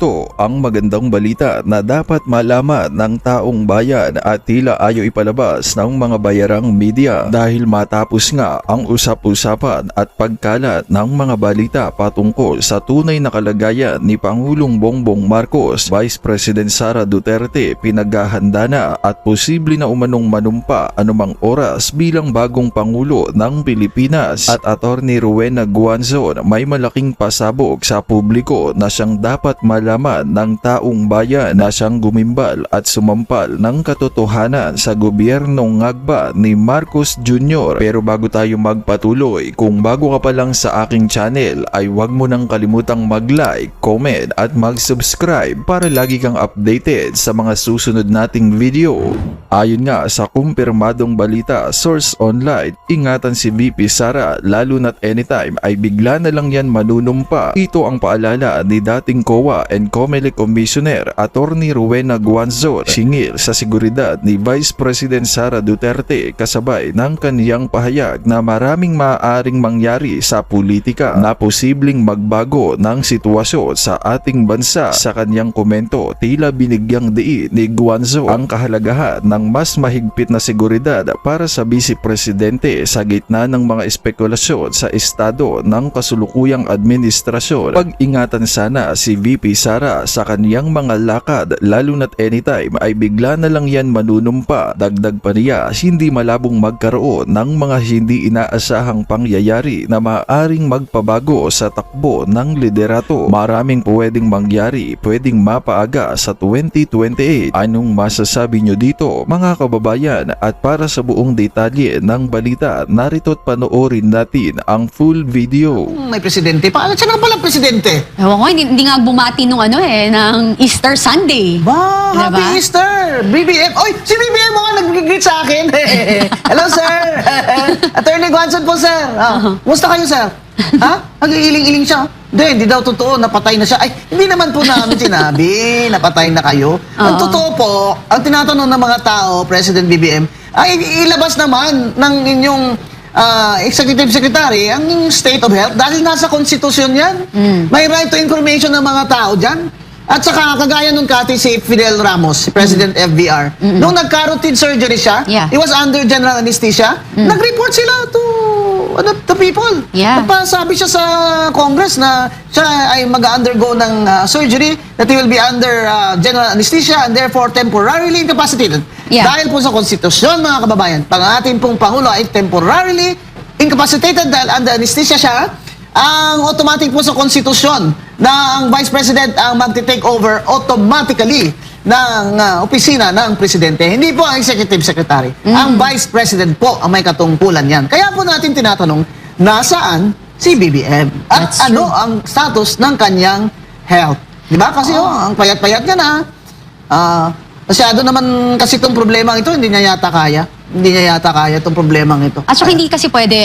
Ito ang magandang balita na dapat malaman ng taong bayan at tila ayaw ipalabas ng mga bayarang media dahil matapos nga ang usap-usapan at pagkalat ng mga balita patungkol sa tunay na kalagayan ni Pangulong Bongbong Marcos, Vice President Sara Duterte pinaghahanda na at posible na umanong manumpa anumang oras bilang bagong Pangulo ng Pilipinas at Attorney Rowena Guanzon may malaking pasabog sa publiko na siyang dapat malaman ng taong bayan na siyang gumimbal at sumampal ng katotohanan sa gobyernong ngagba ni Marcos Jr. Pero bago tayo magpatuloy, kung bago ka pa lang sa aking channel ay huwag mo nang kalimutang mag-like, comment at mag-subscribe para lagi kang updated sa mga susunod nating video. Ayon nga sa kumpirmadong balita, source online, ingatan si VP Sara lalo na't anytime ay bigla na lang yan manunumpa. Ito ang paalala ni dating COA and COMELEC Commissioner Attorney Rowena Guanzon singil sa seguridad ni Vice President Sara Duterte kasabay ng kaniyang pahayag na maraming maaaring mangyari sa politika na posibleng magbago ng sitwasyon sa ating bansa. Sa kaniyang komento, tila binigyang diin ni Guanzon ang kahalagahan ng mas mahigpit na seguridad para sa Vice Presidente sa gitna ng mga espekulasyon sa estado ng kasulukuyang administrasyon. Pag-ingatan sana si VP Sara sa kaniyang mga lakad lalo na't anytime ay bigla na lang yan manunumpa. Dagdag pa niya, hindi malabong magkaroon ng mga hindi inaasahang pangyayari na maaaring magpabago sa takbo ng liderato. Maraming pwedeng mangyari, pwedeng mapaaga sa 2028. Anong masasabi nyo dito mga kababayan? At para sa buong detalye ng balita, narito't panoorin natin ang full video. May presidente pa. Siya na pala presidente. Ewan ko, hindi nga bumati nung ng Easter Sunday. Ba, Diba? Happy Easter! BBM. Oy, si BBM mo nga nag-greet sa akin. Hello, sir. Attorney Guanzon po, sir. Musta kayo, sir? Ha? Nag-iiling-iling siya. Hindi daw totoo, napatay na siya. Ay, hindi naman po namin sinabi, napatay na kayo. Ang totoo po, ang tinatanong ng mga tao, President BBM, ay ilabas naman ng inyong Executive Secretary ang state of health dahil nasa konstitusyon yan. May right to information ng mga tao dyan. At saka kagaya nung kati si Fidel Ramos, si President FVR, nung nagka-routine surgery siya, he was under general anesthesia, nag-report sila to people. Nagpasabi siya sa Congress na siya ay mag-undergo ng surgery, that he will be under general anesthesia and therefore temporarily incapacitated. Dahil po sa konstitusyon, mga kababayan, pang ating pong Pangulo ay temporarily incapacitated dahil under anesthesia siya, ang automatic po sa konstitusyon na ang Vice President ang magte-take over automatically ng opisina ng Presidente. Hindi po ang Executive Secretary. Ang Vice President po ang may katungkulan yan. Kaya po natin tinatanong, nasaan si BBM? At ano ang status ng kanyang health? Diba? Kasi ang payat-payat niya na. Masyado naman kasi itong problema ito, hindi niya yata kaya. Hindi niya yata kaya itong problema ito. At saka hindi kasi pwede,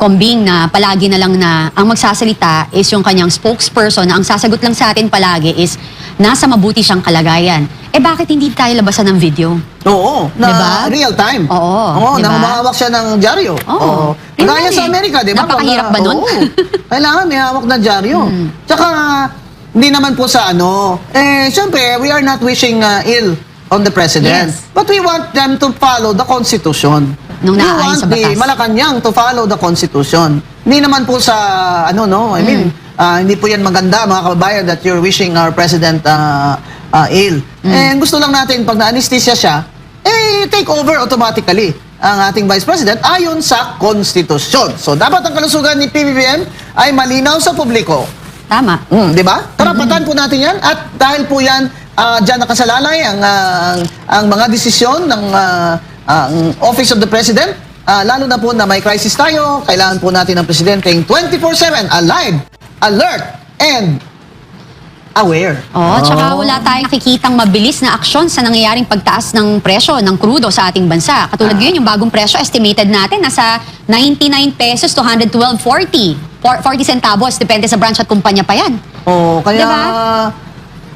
kombing na palagi na lang na ang magsasalita is yung kanyang spokesperson na ang sasagot lang sa atin palagi is nasa mabuti siyang kalagayan. Eh bakit hindi tayo labasan ng video? Oo, na diba? real time. Oo, diba? Na humawak siya ng dyaryo. Oo. Kagaya sa Amerika, di ba? Napakahirap ba nun? Kailangan may hawak na dyaryo. Tsaka, hindi naman po sa siyempre, we are not wishing ill on the President. But we want them to follow the Constitution. Nung we naayon want sa the batas. Malacanang to follow the Constitution. Hindi naman po sa, hindi po yan maganda, mga kababayan, that you're wishing our President ill. And gusto lang natin, pag na-anesthesia siya, take over automatically ang ating Vice President ayon sa Constitution. So, dapat ang kalusugan ni PBBM ay malinaw sa publiko. Tama. Di ba? Karapatan po natin yan. At dahil po yan, dyan nakasalalay ang mga desisyon ng Office of the President, lalo na po na may crisis tayo, kailangan po natin ng Presidente 24/7 alive, alert, and aware. Tsaka wala tayong nakikitang mabilis na aksyon sa nangyayaring pagtaas ng presyo ng krudo sa ating bansa. Katulad ngayon, yung bagong presyo, estimated natin, nasa 99 pesos to 112.40. 40 centavos, depende sa branch at kumpanya pa yan. Kaya diba?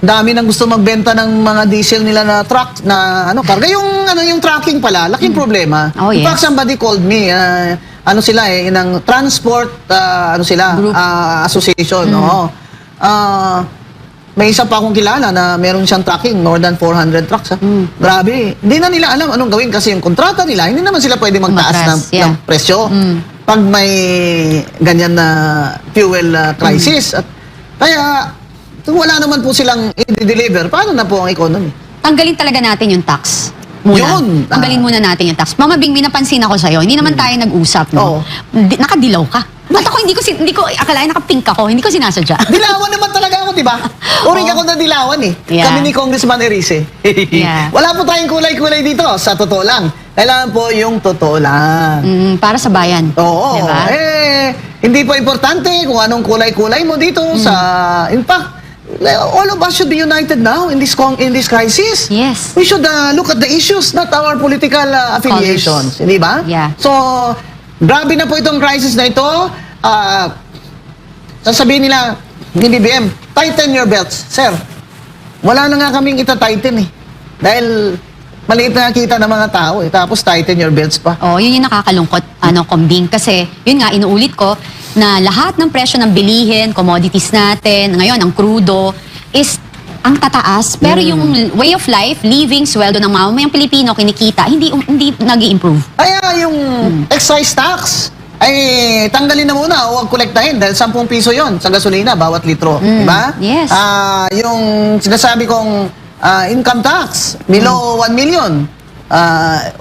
dami nang gusto magbenta ng mga diesel nila na truck na karga. Yung trucking pala, laking problema. In fact, somebody called me, sila ng transport, Group. Association. may isa pa akong kilala na meron siyang tracking, more than 400 trucks. Ha? Grabe. Hindi na nila alam anong gawin kasi yung kontrata nila, hindi naman sila pwede magtaas ng presyo. Pag may ganyan na fuel crisis. At kaya, kung wala naman po silang i-deliver, paano na po ang economy? Tanggalin talaga natin yung tax. Muna. Yun. Tanggalin muna natin yung tax. Mama Bing, may napansin ako sa'yo. Hindi naman tayo nag-usap, no? Oo. Nakadilaw ka. Ba't ako hindi ko akalain nakapink ako, hindi ko sinasadya. Dilawan naman talaga ako, di ba? Uring ako na dilawan eh. Yeah. Kami ni Congressman Erice. Yeah. Wala po tayong kulay-kulay dito, sa totoo lang. Kailangan po yung totoo lang. Para sa bayan. Oo. Diba? Hindi po importante kung anong kulay-kulay mo dito sa... In fact, all of us should be united now in this crisis. Yes. We should look at the issues, not our political affiliations. Hindi ba? Yeah. So, grabe na po itong crisis na ito. Sasabihin nila, ni BBM, tighten your belts. Sir, wala na nga kaming ita-tighten eh. Dahil maliit na kita ng mga tao eh. Tapos tighten your belts pa. Oh, yun yung nakakalungkot, Kombing. Kasi, yun nga, inuulit ko, na lahat ng presyo ng bilihin, commodities natin, ngayon, ang crudo, is ang tataas. Pero yung way of life, living, sweldo ng mamamayang Pilipino, kinikita, hindi nag-i-improve. Kaya yung excise tax, ay tanggalin na muna o huwag kolektahin dahil 10 piso yon sa gasolina bawat litro. Diba? Yes. Yung sinasabi kong income tax, below 1 million,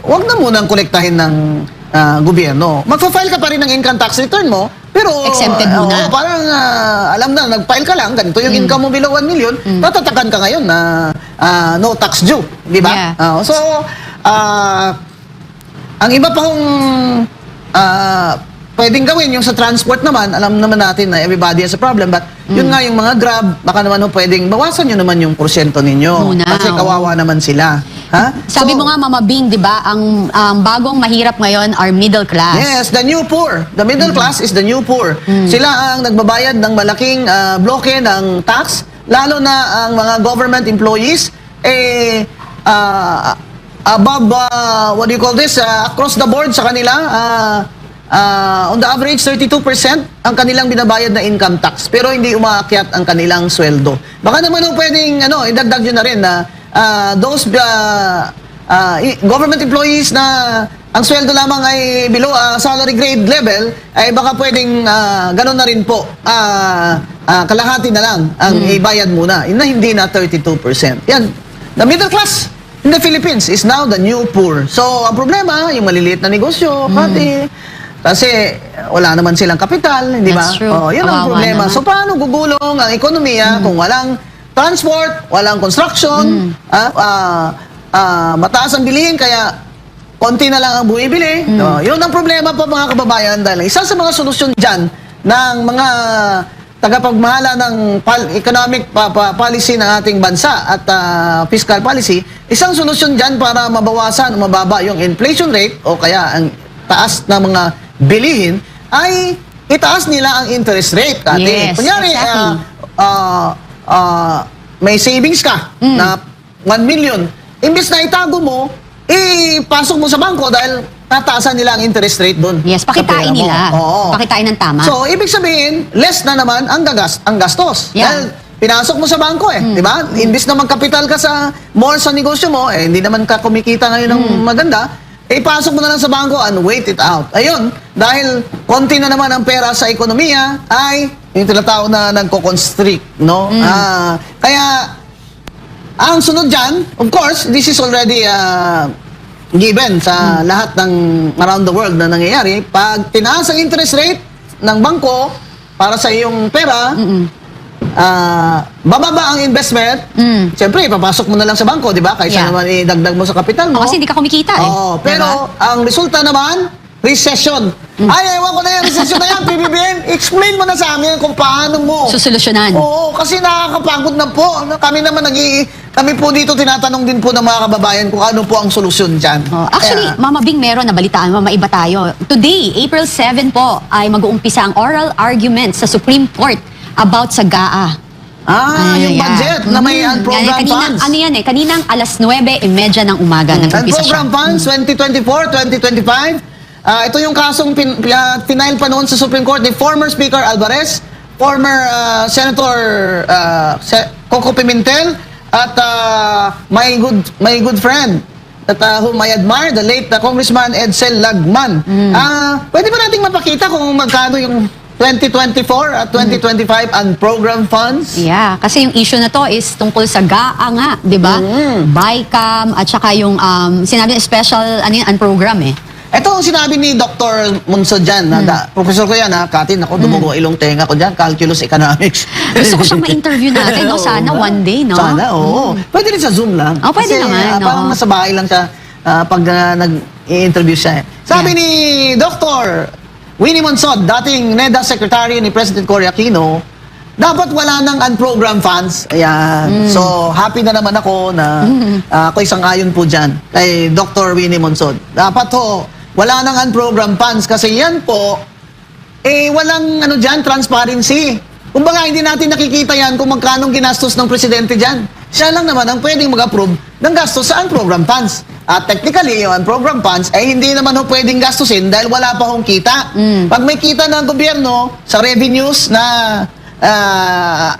huwag na munang kolektahin ng gobyerno. Magpa-file ka pa rin ng income tax return mo, pero Exempted muna. parang alam na, nag-file ka lang, ganito yung income mo below 1 million, natatakan ka ngayon na no tax due. Di ba? Yeah. So, ang iba pang pwedeng gawin, yung sa transport naman, alam naman natin na everybody has a problem, but yun nga yung mga Grab, baka naman pwedeng bawasan nyo naman yung porsyento ninyo. Muna, Kasi kawawa naman sila. Ha? Sabi mo nga, Mama Bing, di ba, ang bagong mahirap ngayon are middle class. Yes, the new poor. The middle class is the new poor. Sila ang nagbabayad ng malaking bloke ng tax, lalo na ang mga government employees, above, what do you call this, across the board sa kanila, on the average, 32% ang kanilang binabayad na income tax. Pero hindi umaakyat ang kanilang sweldo. Baka naman pwedeng, idagdag yun na rin na those government employees na ang sweldo lamang ay below salary grade level, ay baka pwedeng ganun na rin po. Kalahati na lang ang ibayad muna. Na hindi na 32%. Yan. The middle class in the Philippines is now the new poor. So, ang problema, yung maliliit na negosyo, kasi wala naman silang kapital, hindi ba? That's true. Yun ang Kawawa problema. naman. So, paano gugulong ang ekonomiya kung walang transport, walang construction, mataas ang bilihin, kaya konti na lang ang buibili. Yun ang problema po mga kababayan dahil isa sa mga solusyon dyan ng mga tagapagmahala ng economic policy ng ating bansa at fiscal policy, isang solusyon dyan para mabawasan o mababa yung inflation rate o kaya ang taas na mga bilihin ay itaas nila ang interest rate. Yes, Kunyari, exactly. may savings ka na 1 million. Imbis na itago mo, ipasok mo sa bangko dahil nataasan nila ang interest rate doon. Yes, pakitain sa pera mo. nila. Oo. Pakitain ng tama. So, ibig sabihin, less na naman ang gastos. Yeah. Dahil pinasok mo sa bangko di ba? Imbis na magkapital ka more sa negosyo mo, hindi naman ka kumikita ngayon ng maganda, ipasok mo na lang sa bangko and wait it out. Ayun, dahil konti na naman ang pera sa ekonomiya, ay yung tinatawag na nagko-constrict, no? Kaya, ang sunod dyan, of course, this is already given sa lahat ng around the world na nangyayari. Pag tinaas ang interest rate ng bangko para sa iyong pera, bababa ang investment, siyempre, ipapasok mo na lang sa bangko, di ba? Kaysa naman idagdag mo sa kapital mo. Kasi hindi ka kumikita Pero ang resulta naman, recession. Ay, ewan ko na yung recession na yan, PBBM. Explain mo na sa amin kung paano mo. Susolusyonan. Oo, kasi nakakapagod na po. Kami naman kami po dito tinatanong din po ng mga kababayan kung ano po ang solusyon dyan. Actually, Mama Bing, meron na balitaan, maiba tayo. Today, April 7 po, ay mag-uumpisa ang oral argument sa Supreme Court about sa GAA. Yung budget na may unprogrammed funds. Ano yan kaninang alas 9:30 ng umaga nag-umpisa siya. Unprogrammed funds 2024-2025. Ito yung kasong final pa noon sa Supreme Court ni former Speaker Alvarez, former Senator Coco Pimentel at my good friend that whom I admire, the late Congressman Edsel Lagman. Pwede ba nating mapakita kung magkano yung 2024 at 2025 unprogrammed funds? Yeah, kasi yung issue na to is tungkol sa GAA nga, di ba? BICAM at saka yung sinabi special program eh. Ito ang sinabi ni Dr. Munso dyan. Professor ko yan, Katin. Ako, dumugo ilong tenga ko dyan. Calculus Economics. Gusto ko siyang ma-interview natin, no? Sana one day, no? Sana, oo. Pwede rin sa Zoom lang. Oh, pwede Kasi, naman, parang oo. nasa bahay lang siya pag nag-i-interview siya. Sabi ni Dr. Winnie Monsod, dating NEDA Secretary ni President Cory Aquino, dapat wala ng unprogrammed funds. Ayan. So, happy na naman ako na ako isang ayon po dyan kay Dr. Winnie Monsod. Dapat ho, wala ng unprogrammed funds kasi yan po, walang dyan, transparency. Kumbaga, hindi natin nakikita yan kung magkano ginastos ng presidente dyan. Siya lang naman ang pwedeng mag-approve ng gastos sa unprogrammed funds. At technically, yung unprogrammed funds ay hindi naman ho pwedeng gastusin dahil wala pa hong kita. Pag may kita ng gobyerno sa revenues na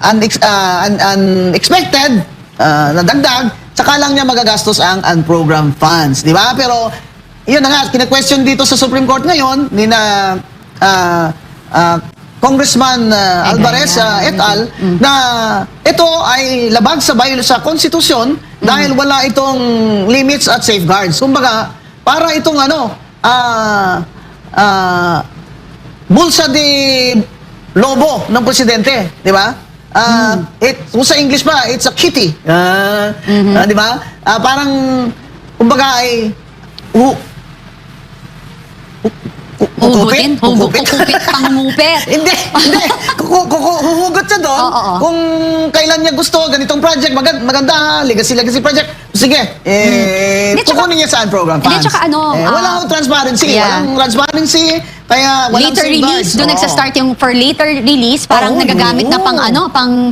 unexpected, na dagdag, saka lang niya magagastos ang unprogrammed funds. Di ba? Pero, yun na nga, kina-question dito sa Supreme Court ngayon, ni na Congressman Alvarez et al. Na ito ay labag sa konstitusyon dahil wala itong limits at safeguards. Kumbaga, para itong bulsa de lobo ng presidente, di ba? Kung sa English pa, it's a kitty. Di ba? Parang, kumbaga ay Hugutin? Hukupit, pangungupit. Hindi. Huhugot siya doon. Oo. Kung kailan niya gusto, ganitong project, maganda, legacy project. Sige, Hindi, tsaka- kukunin niya saan program Hindi, funds. tsaka Walang transparency. Yeah. Walang transparency, kaya walang Later safeguards. release, doon Oo. nagsa-start yung for later release, parang Oo, nagagamit na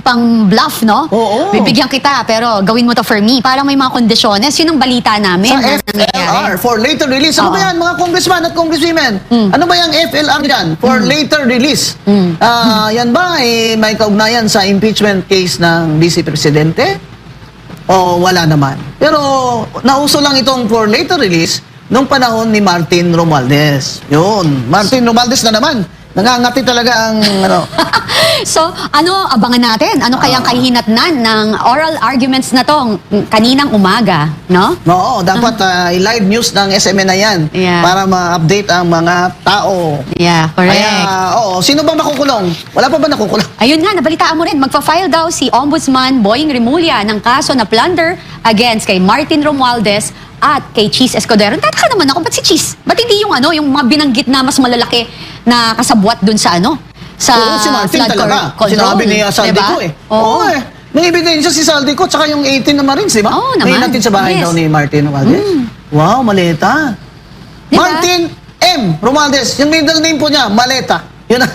pang bluff, no? Oo. Bibigyan kita, pero gawin mo to for me. Parang may mga kondisyones, yun ang balita namin. Sa na nangyayari. FLR, for later release. Ano Oo. ba yan, mga congressman at congresswomen? Ano ba yung FLR yan? For later release. Yan ba, may kaugnayan sa impeachment case ng Vice Presidente? O wala naman? Pero nauso lang itong for later release nung panahon ni Martin Romualdez. Yun, Martin Romualdez na naman. Nangangati talaga ang So, abangan natin? Ano kayang kahihinatnan ng oral arguments na to kaninang umaga, no? Oo, dapat i-live news ng SMN na yan Yeah. para ma-update ang mga tao. Yeah, correct. Kaya, sino ba makukulong? Wala pa ba nakukulong? Ayun nga, nabalitaan mo rin, magpa-file daw si Ombudsman Boying Rimulya ng kaso na plunder against kay Martin Romualdez at kay Cheese Escudero. Tataka naman ako, ba't si Cheese? Ba't hindi yung yung mga binanggit na mas malalaki na kasabwat dun sa sa Oo, si Martin flood talaga. control? Sinabi ni Saldico Oo. May ebidensya si Saldico tsaka yung 18 na Marines, di ba? Oo naman. May natin sa bahay Yes. daw ni Martin Romualdez. Wow, Maleta. Diba? Martin M. Romualdez. Yung middle name po niya, Maleta. Yun ang...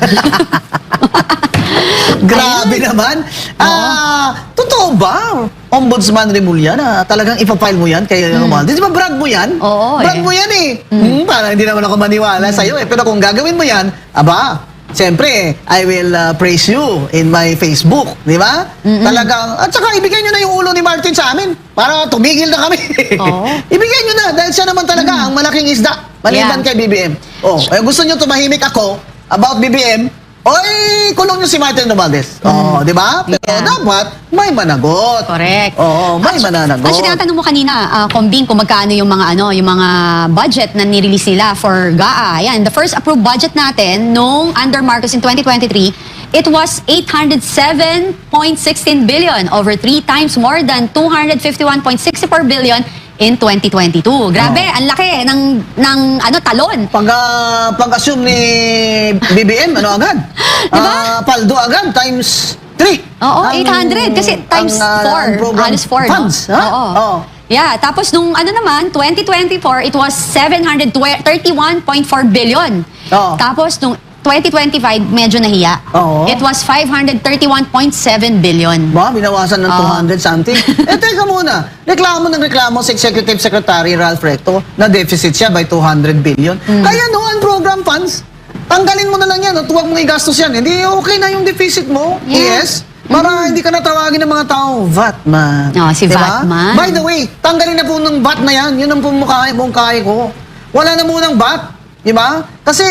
Grabe naman. Totoo ba, Ombudsman Rimulya, na talagang ipapile mo yan kay Romualdez? Di ba brag mo yan? Oo, Brag mo yan parang hindi naman ako maniwala sa'yo Pero kung gagawin mo yan, siyempre, I will praise you in my Facebook. Di ba? Talagang, at saka ibigay nyo na yung ulo ni Martin sa amin para tumigil na kami. Oo. Ibigay nyo na dahil siya naman talaga ang malaking isda maliban Yeah. kay BBM. Gusto nyo tumahimik ako about BBM, kulong nyo si Martin Romualdez. Di ba? Pero Yeah. dapat may managot. Correct. Oo, may mananagot. Actually, tinatanong mo kanina, Combing, kung magkano yung mga budget na nirelease nila for GAA. Yan, the first approved budget natin nung under Marcos in 2023, it was 807.16 billion, over 3 times more than 251.64 billion in 2022. Grabe, ang laki ng talon. Pag-assume ni BBM, agad? Diba? Paldo agad, times 3. Oo, 800. Kasi times 4. Halos 4, no? Funds, ha? Oo. Yeah, tapos nung naman, 2024, it was 731.4 billion. Oo. Tapos nung 2025, medyo nahiya. Oo. It was 531.7 billion. Binawasan ng 200 something. Teka muna. Reklamo sa Executive Secretary Ralph Recto na deficit siya by 200 billion. Kaya program funds, tanggalin mo na lang yan at huwag mong igastos yan. Hindi okay na yung deficit mo. Yeah. Yes. Para hindi ka natawagin ng mga tao, Vatman. Si Vatman. By the way, tanggalin na po ng VAT na yan. Yun ang pumungkahi ko. Wala na munang VAT. Di ba? Kasi,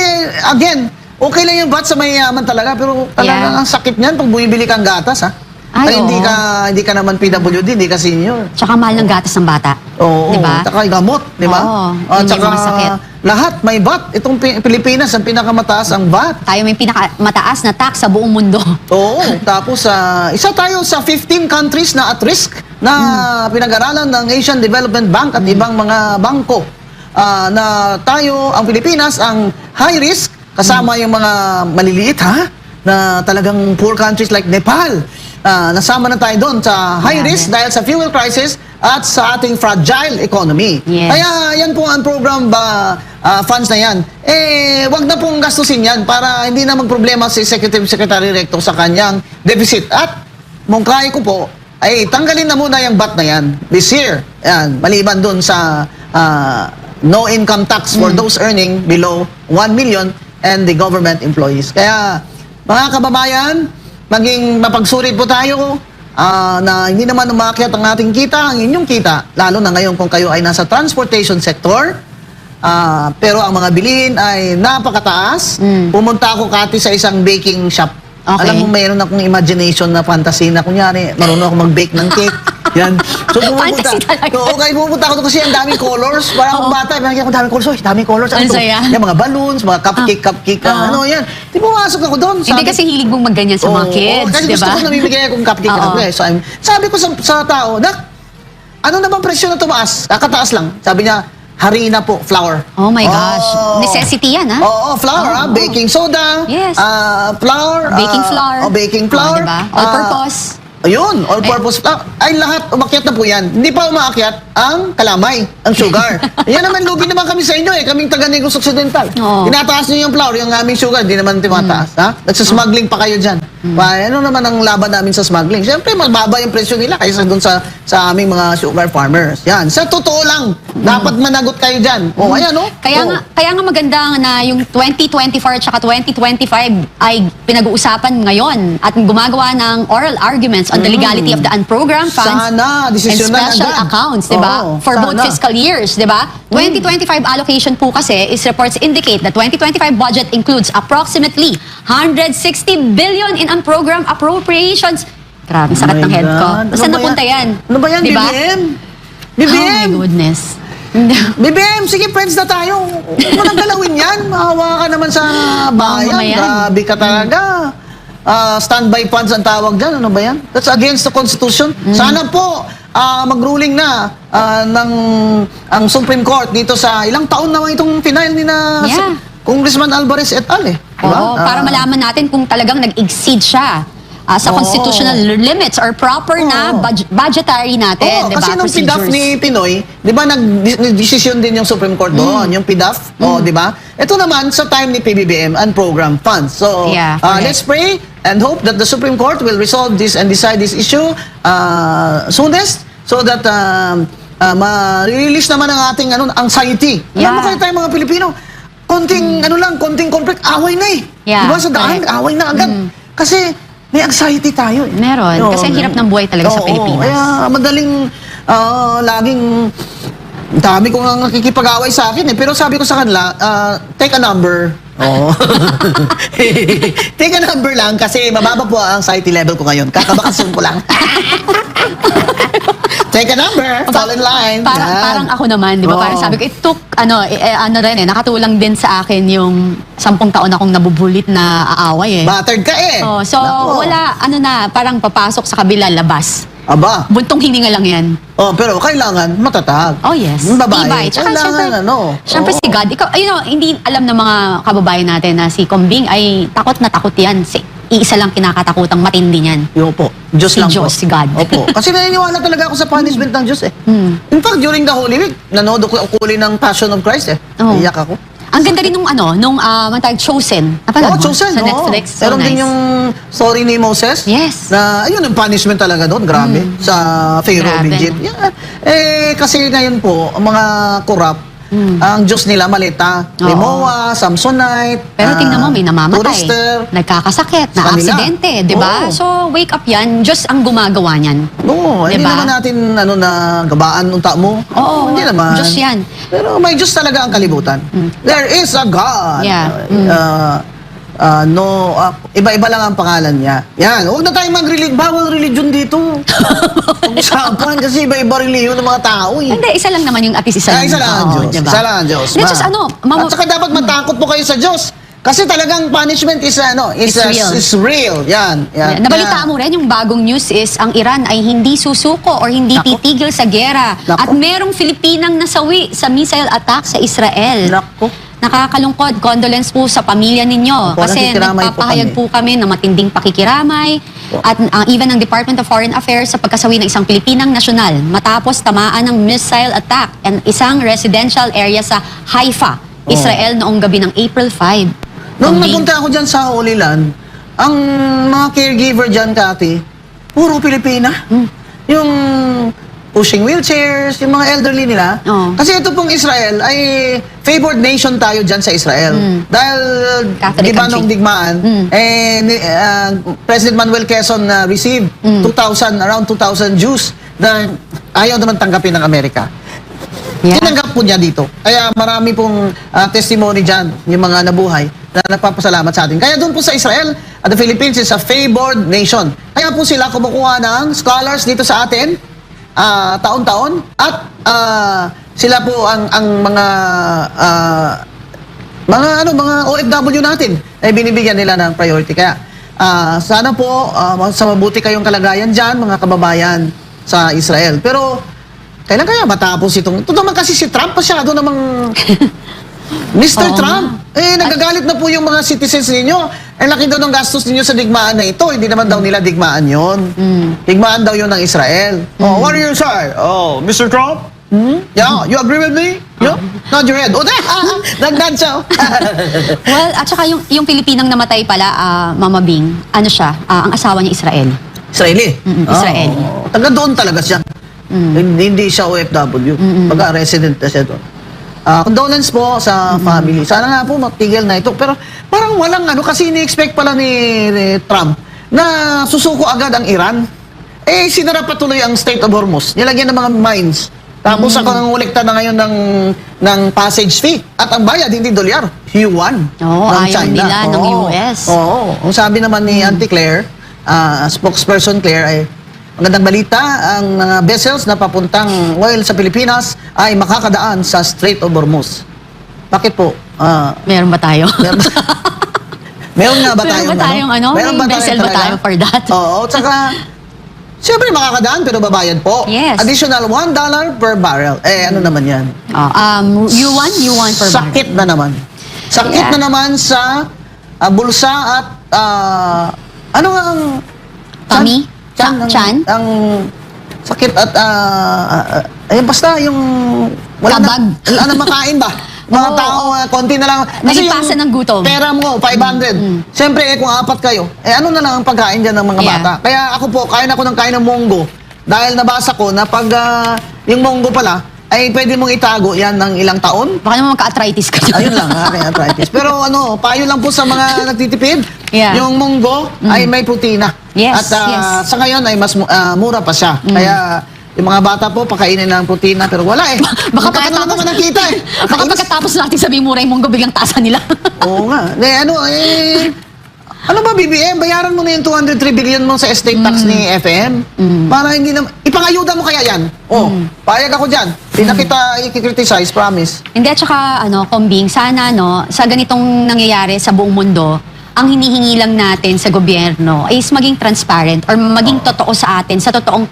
again, okay lang yung VAT sa mayayaman talaga, pero talaga ang sakit niyan pag bumibili kang gatas, ha? Ay, oo. Hindi ka naman PWD, hindi ka senior. Tsaka mahal ng gatas ng bata. Oo, Diba? tsaka gamot, di ba? Oo, At yun yung tsaka mga sakit. lahat may VAT. Itong Pilipinas, ang pinakamataas ang VAT. Tayo may pinakamataas na tax sa buong mundo. Oo, tapos isa tayo sa 15 countries na at risk na pinag-aralan ng Asian Development Bank at ibang mga bangko. Na tayo, ang Pilipinas, ang high risk, kasama yung mga maliliit, na talagang poor countries like Nepal. Nasama na tayo doon sa high Grabe. risk dahil sa fuel crisis at sa ating fragile economy. Yes. Kaya yan po ang program funds na yan. Wag na pong gastusin yan para hindi na magproblema si Executive Secretary Recto sa kanyang deficit. At mungkahi ko po, ay tanggalin na muna yung VAT na yan this year. Yan, maliban doon sa no income tax for those earning below 1 million and the government employees. Kaya mga kababayan, maging mapagsurit po tayo na hindi naman umakyat ang ating kita, ang inyong kita, lalo na ngayon kung kayo ay nasa transportation sector, pero ang mga bilihin ay napakataas. Pumunta ako kati sa isang baking shop. Okay. Alam mo, mayroon akong imagination na fantasy na kunyari, marunong ako mag-bake ng cake. Yan. So pumunta. Fantasy talaga. Oo, kaya pumunta ako doon kasi ang daming colors. Parang akong bata, binagyan ko daming colors. Oh, daming colors. Ang to? saya. Yan, mga balloons, mga cupcake, ano yan. Di pumasok ako doon. Hindi kasi hilig mong magganyan sa mga kids, Kasi di gusto ba? ko namimigay akong cupcake. Oo. Sabi ko sa tao, Nak, ano naman presyo na tumaas? Kakataas lang. Sabi niya, harina po, flour. Oh my gosh. Oh. Necessity yan, ha? Oo, flour, baking soda, Yes. flour, Baking flour. baking flour. Diba? All purpose. Ayun, all-purpose flour. Ay, lahat, umakyat na po yan. Hindi pa umaakyat ang kalamay, ang sugar. Yan naman, lugi naman kami sa inyo kami taga Negros Occidental. Oo. Tinataas niyo yung flour, yung aming sugar, hindi naman tumataas. Ha? Nagsasmuggling pa kayo dyan. Ano naman ang laban namin sa smuggling? Siyempre, mababa yung presyo nila kaysa dun sa aming mga sugar farmers. Yan, sa totoo lang, dapat managot kayo dyan. O, ayan, no? Kaya nga maganda na yung 2024 at saka 2025 ay pinag-uusapan ngayon at gumagawa ng oral arguments on the legality of the unprogrammed funds Sana, and desisyon na special agad. accounts, di ba? Oo, For both sana. fiscal years, di ba? 2025 allocation po kasi is reports indicate the 2025 budget includes approximately 160 billion in unprogrammed appropriations. Grabe, sakit ng head ko. Saan napunta yan? Ano ba yan, Di ba? BBM? Oh BBM! my goodness. BBM, sige, friends na tayo. Huwag mo nang galawin yan. Mahawa ka naman sa bayan. mamayan. Grabe ka talaga. Standby funds ang tawag dyan. Ano ba yan? That's against the Constitution. Sana po, mag-ruling na ang Supreme Court dito sa ilang taon naman itong final ni na Yeah. Congressman Alvarez et al. Diba? Oo, para malaman natin kung talagang nag-exceed siya sa Oo. constitutional limits or proper na budgetary natin, Oo, di ba? kasi nung PDAF Procedures. ni Pinoy, di ba nag-desisyon din yung Supreme Court doon, yung PDAF, di ba? Ito naman sa time ni PBBM and program funds. So, Yeah, correct. let's pray and hope that the Supreme Court will resolve this and decide this issue soonest so that ma-release naman ang ating anxiety. Alam mo Yeah. kayo tayo mga Pilipino, konting conflict, away na eh. Yeah, Di ba sa daan, correct. away na agad. Kasi may anxiety tayo eh. Meron. Kasi ang hirap ng buhay talaga sa Oo, Pilipinas. Kaya madaling, laging, dami kong nakikipag-away sa akin eh. Pero sabi ko sa kanila, take a number. Oo. Take a number lang kasi mababa po ang anxiety level ko ngayon. Kakabakasyon ko lang. Take a number. Fall in line. Yan. Parang ako naman, di ba? Oo. Parang sabi ko, it took, nakatulang din sa akin yung 10 taon akong nabubulit na aaway eh. Battered ka eh. So, Nako. wala, parang papasok sa kabila, labas. Aba. Buntong hininga lang yan. Pero kailangan matatag. Oh yes. Yung babae. Tibay. Tsaka Kailangan syempre Oo. si God, hindi alam ng mga kababayan natin na si Combing ay takot na takot yan. Iisa lang kinakatakutang matindi niyan. Yung po. Diyos Si lang Diyos, po. si God. Opo. Kasi naniniwala talaga ako sa punishment ng Diyos eh. In fact, during the Holy Week, nanood ako uli ng Passion of Christ eh. Oo. Iyak ako. Ang ganda rin nung Chosen. Napanood mo? Chosen. Sa Netflix. So Meron din nice. yung story ni Moses. Yes. Na, ayun, yung punishment talaga doon. Grabe. Sa Pharaoh of Grabe. Egypt. Yeah. Kasi ngayon po, ang mga corrupt, ang Diyos nila malita. May Oo. MOA, Samsonite. Pero tingnan mo, may namamatay, Tourister. nagkakasakit, Sa kanila. na-aksidente, di ba? Oo. So, wake up yan. Diyos ang gumagawa niyan. Oo, hindi Diba? naman natin na gabaan unta mo. Oo, hindi naman. Diyos yan. Pero may Diyos talaga ang kalibutan. There is a God. Yeah. Iba-iba lang ang pangalan niya. Yan, huwag na tayong bawal religion dito. Pag-usapan kasi iba-iba religion ng mga tao eh. Hindi, isa lang naman yung at least isa lang. Isa lang ang Oo, Diyos. diba? Isa lang ang Diyos. Hindi, just ano, At saka dapat matakot po kayo sa Diyos. Kasi talagang punishment is It's real. is real. Yan. Nabalita mo rin, yung bagong news is ang Iran ay hindi susuko or hindi Nako. titigil sa gera. Nako. At merong Filipinang nasawi sa missile attack sa Israel. Nako. Nakakalungkot. Condolence po sa pamilya ninyo. Opo, Kasi nakikiramay po nagpapahayag kami. po kami ng matinding pakikiramay. At even ang Department of Foreign Affairs sa pagkasawi ng isang Pilipinang nasyonal matapos tamaan ng missile attack and isang residential area sa Haifa, Israel noong gabi ng April 5. Nung Kundi- napunta ako dyan sa Holy Land, ang mga caregiver dyan, Kati, puro Pilipina. Yung pushing wheelchairs, yung mga elderly nila. Oo. Kasi ito pong Israel ay favored nation tayo dyan sa Israel. Dahil, Catholic di ba country. nung digmaan, President Manuel Quezon received around 2,000 Jews na ayaw naman tanggapin ng Amerika. Yeah. Tinanggap po niya dito. Kaya marami pong testimony dyan, yung mga nabuhay, na nagpapasalamat sa atin. Kaya doon po sa Israel, the Philippines is a favored nation. Kaya po sila kumukuha ng scholars dito sa atin, taon-taon, at sila po ang mga OFW natin ay binibigyan nila ng priority. Kaya sana po sa mabuti kayong kalagayan dyan, mga kababayan sa Israel. Pero kailan kaya matapos itong... Ito naman kasi si Trump masyado namang... Mr. Oo Trump, nagagalit na po yung mga citizens ninyo. Laki daw ng gastos ninyo sa digmaan na ito. Hindi naman daw nila digmaan yon. Digmaan daw yun ng Israel. Oh, what are you say? Oh, Mr. Trump? Yeah, you agree with me? Yeah? Nod your head. Oh, nag-nod siya. Well, at saka yung Pilipinang namatay pala, Mama Bing, ano siya, ang asawa niya Israel. Israeli. Israel. Oh, taga doon talaga siya. Hindi siya OFW. Pagka resident na siya doon. Condolence po sa family. Sana nga po matigil na ito. Pero parang walang kasi ini-expect pala ni Trump na susuko agad ang Iran. Sinara patuloy ang Strait of Hormuz. Nilagyan ng mga mines. Tapos ako nang ulikta na ngayon ng passage fee. At ang bayad, hindi dolyar. Yuan. Oo, ng ayaw China. nila ng Oo. US. Oo. Ang sabi naman ni Auntie Claire, spokesperson Claire, ay magandang balita, ang mga vessels na papuntang oil sa Pilipinas ay makakadaan sa Strait of Hormuz. Bakit po? Meron ba tayo? Meron nga ba Meron tayong ba tayong Meron may vessel ba talaga? tayo for that? Oo, tsaka siyempre makakadaan pero babayad po. Yes. Additional $1 per barrel. Ano naman yan? you want per barrel. Sakit na naman. Sakit Yeah. na naman sa bulsa at ano nga ang Tummy? Chan? Ang sakit at basta yung Kabag. wala na makain ba? Mga Oo. tao, konti na lang. Nalipasan ng gutom. Pera mo, 500. Siyempre, kung apat kayo, ano na lang ang pagkain dyan ng mga Yeah. bata. Kaya ako po, kain ng munggo. Dahil nabasa ko na pag yung munggo pala, ay pwede mong itago yan ng ilang taon. Baka naman magka-arthritis ka. Ayun lang, aking arthritis. Pero payo lang po sa mga nagtitipid. Yeah. Yung munggo ay may protina. Yes, At yes. sa ngayon ay mas mura pa siya. Kaya yung mga bata po, pakainin ng protina. Pero wala eh. Baka Magkano lang naman ang kita eh. Baka pagkatapos natin sabihin mura yung munggo, biglang taasan nila. Oo nga. Ano ba, BBM? Bayaran mo na yung 203 billion mo sa estate tax ni FM. Para hindi na... Ipangayuda mo kaya yan? Payag ako dyan. Hindi na kita i-criticize, promise. Hindi, at saka, Kombing, sana, sa ganitong nangyayari sa buong mundo, ang hinihingi lang natin sa gobyerno is maging transparent or maging totoo sa atin, sa totoong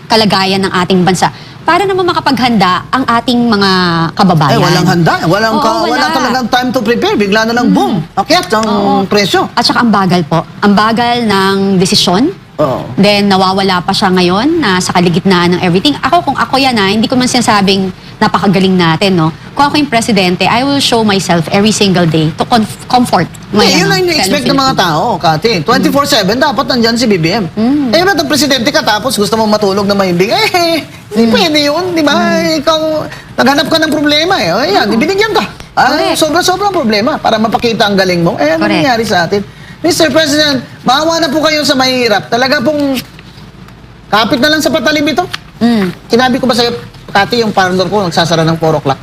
kalagayan ng ating bansa. Para naman makapaghanda ang ating mga kababayan. Walang handa. Oo, Wala talagang time to prepare. Bigla na lang, boom. Akyat ang presyo. At saka ang bagal po. Ang bagal ng desisyon. Oo. Then, nawawala pa siya ngayon na sa kaligitnaan ng everything. Kung ako yan hindi ko man sinasabing napakagaling natin, no? Kung ako yung presidente, I will show myself every single day to comfort my Yun lang yung fellow expect ng mga tao, Kati. 24/7, dapat nandyan si BBM. Ba't ang presidente ka tapos gusto mo matulog na mahimbing? Hindi pwede yun, di ba? Ikaw, naghanap ka ng problema eh. O, ayan, ibinigyan ka. Correct. Sobra-sobrang problema para mapakita ang galing mo. Eh, ano Correct. nangyari sa atin? Mr. President, maawa na po kayo sa mahirap. Talaga pong kapit na lang sa patalim ito. Mm. Sinabi ko ba sa'yo, Kati, yung parlor ko nagsasara ng 4 o'clock.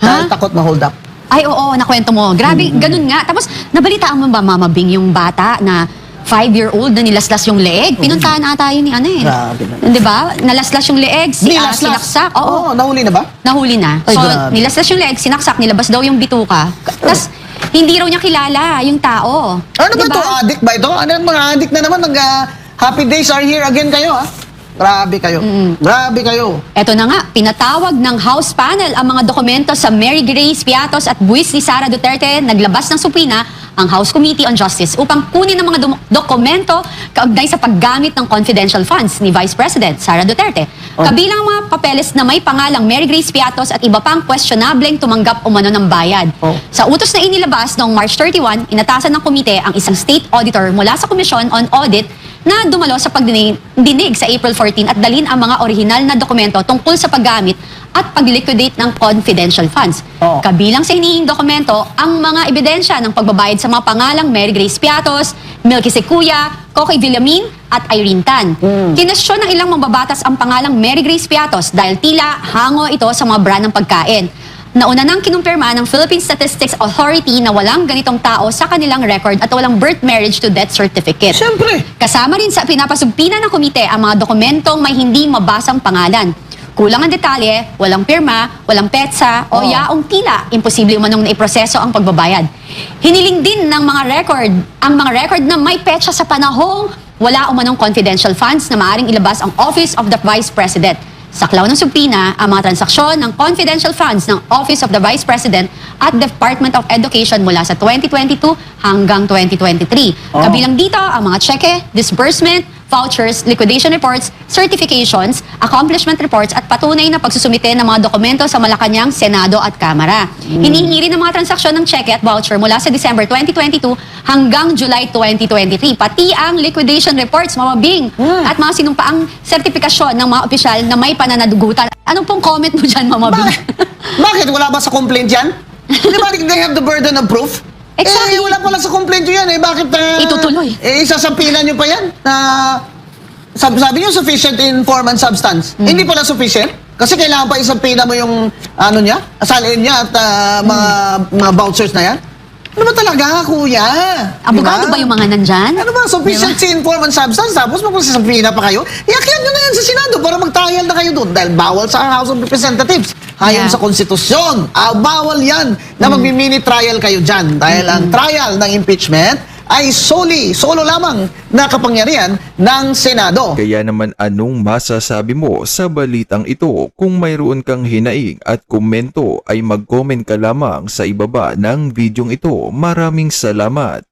Dahil takot ma-hold up. Ay, oo, nakwento mo. Grabe, ganun nga. Tapos, nabalitaan mo ba, Mama Bing, yung bata na 5-year-old na nilaslas yung leeg? Pinuntahan ata yun ni ano eh. Grabe na. Di ba? Nalaslas yung leeg, sinaksak. Oo, Nahuli na ba? nahuli na. Ay, So, grabe. nilaslas yung leeg, sinaksak, nilabas daw yung bituka. Tapos, hindi raw niya kilala yung tao. Ano ba Diba? ito? Addict ba ito? Ano yung mga addict na naman? Happy days are here again kayo, ha? Grabe kayo. Grabe kayo. Eto na nga, pinatawag ng House panel ang mga dokumento sa Mary Grace Piatos at buwis ni Sara Duterte. Naglabas ng supina ang House Committee on Justice upang kunin ang mga dokumento kaugnay sa paggamit ng confidential funds ni Vice President Sara Duterte. Kabilang ang mga papeles na may pangalang Mary Grace Piatos at iba pang questionableng tumanggap umano ng bayad. Oh. Sa utos na inilabas noong March 31, inatasan ng komite ang isang state auditor mula sa Commission on Audit na dumalo sa pagdinig sa April 14 at dalhin ang mga orihinal na dokumento tungkol sa paggamit at pag-liquidate ng confidential funds. Oh. Kabilang sa hinihing dokumento ang mga ebidensya ng pagbabayad sa mga pangalang Mary Grace Piatos, Milky Sequoia, Coqui Villamin at Irene Tan. Kinestyon ng ilang mambabatas ang pangalang Mary Grace Piatos dahil tila hango ito sa mga brand ng pagkain. Nauna nang kinumpirma ng Philippine Statistics Authority na walang ganitong tao sa kanilang record at walang birth marriage to death certificate. Siyempre. Kasama rin sa pinapasugpina ng komite ang mga dokumentong may hindi mabasang pangalan. Kulang ang detalye, walang pirma, walang petsa, o yaong tila imposible umanong naiproseso ang pagbabayad. Hiniling din ng mga record na may petsa sa panahong wala umanong confidential funds na maaaring ilabas ang Office of the Vice President. Saklaw ng subpina ang mga transaksyon ng confidential funds ng Office of the Vice President at Department of Education mula sa 2022 hanggang 2023. Kabilang dito ang mga cheque, disbursement, vouchers, liquidation reports, certifications, accomplishment reports at patunay na pagsusumite ng mga dokumento sa Malacanang, Senado at Kamara. Hinihingi rin ng mga transaksyon ng cheque at voucher mula sa December 2022 hanggang July 2023. Pati ang liquidation reports, Mama Bing, at mga sinumpaang sertifikasyon ng mga opisyal na may pananadugutan. Anong pong comment mo dyan, Mama Bing? Bakit? Wala ba sa complaint yan? Di ba they have the burden of proof? Exactly. Wala pala sa complaint yan eh. Bakit? Itutuloy. Isasampinan nyo pa yan na sabi nyo sufficient in form and substance. Hindi pala sufficient. Kasi kailangan pa isampina mo yung ano niya, salin niya at mga vouchers na yan. Ano ba talaga, kuya? Abogado ba yung mga nandyan? Ano ba? Sufficiency in form and substance. Tapos magsasampina pa kayo. Iakyan nyo na yan sa Senado para mag-trial na kayo doon. Dahil bawal sa House of Representatives. Ayon Yeah. sa konstitusyon. Bawal yan na mag-mini trial kayo dyan. Dahil ang trial ng impeachment ay solo lamang na kapangyarihan ng Senado. Kaya naman anong masasabi mo sa balitang ito? Kung mayroon kang hinaing at komento ay mag-comment ka lamang sa ibaba ng videong ito. Maraming salamat.